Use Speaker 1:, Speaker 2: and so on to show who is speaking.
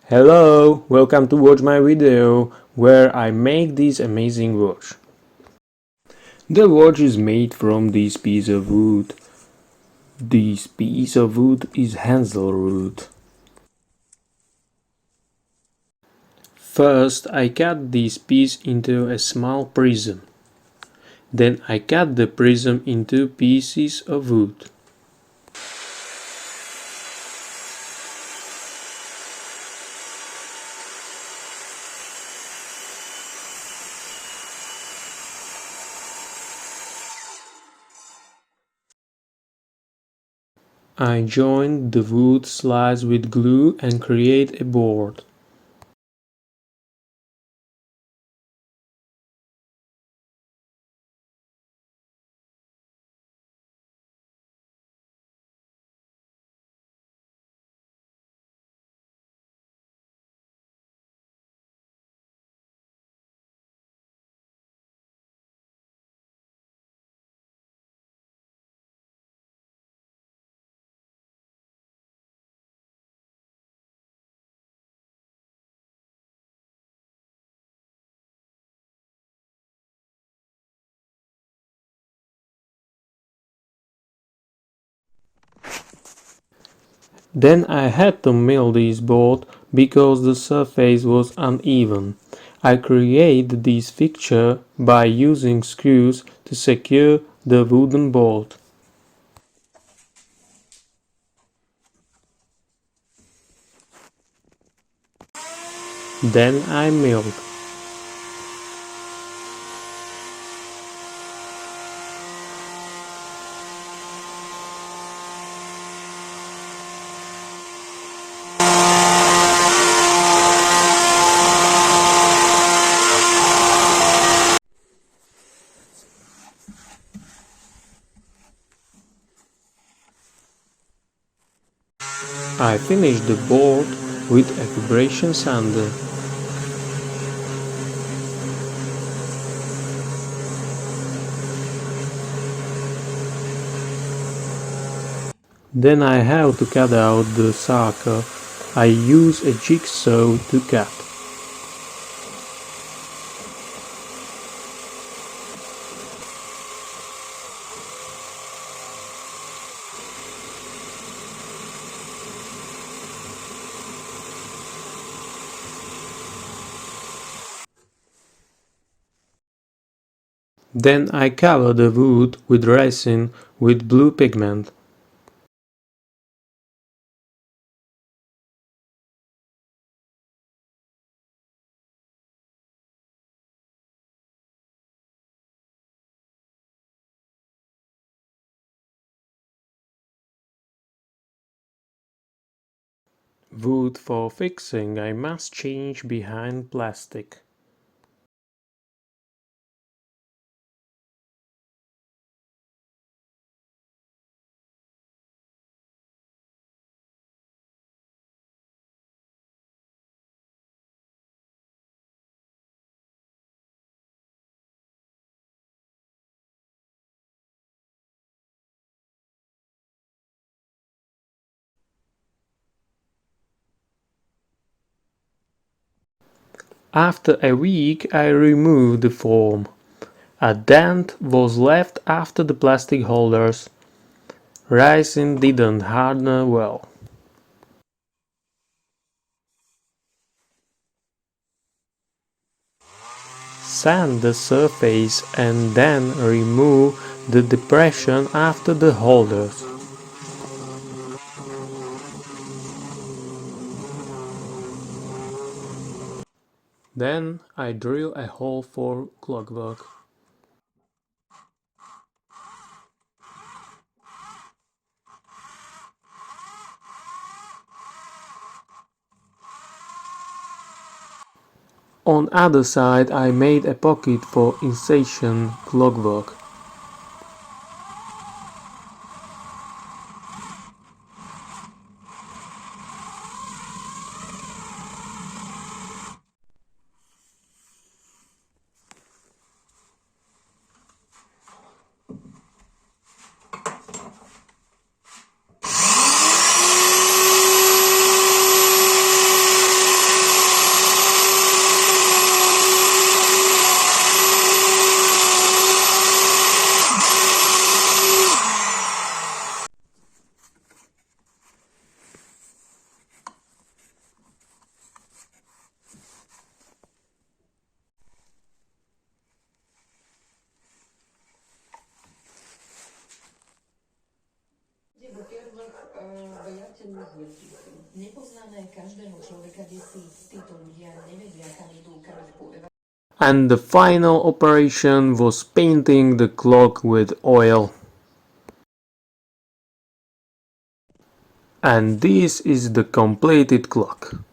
Speaker 1: Hello, welcome to watch my video where I make this amazing watch. The watch is made from this piece of wood. This piece of wood is hazelwood. First I cut this piece into a small prism. Then I cut the prism into pieces of wood. I joined the wood slice with glue and create a board. Then I had to mill this board because the surface was uneven. I created this fixture by using screws to secure the wooden board. Then I milled. I finished the board with a vibration sander. Then I have to cut out the sucker. I use a jigsaw to cut. Then I cover the wood with resin with blue pigment. Wood for fixing I must change behind plastic. After a week I removed the foam. A dent was left after the plastic holders. Resin didn't harden well. Sand the surface and then remove the depression after the holders. Then I drill a hole for clockwork. On other side I made a pocket for insertion clockwork. And the final operation was painting the clock with oil. And this is the completed clock.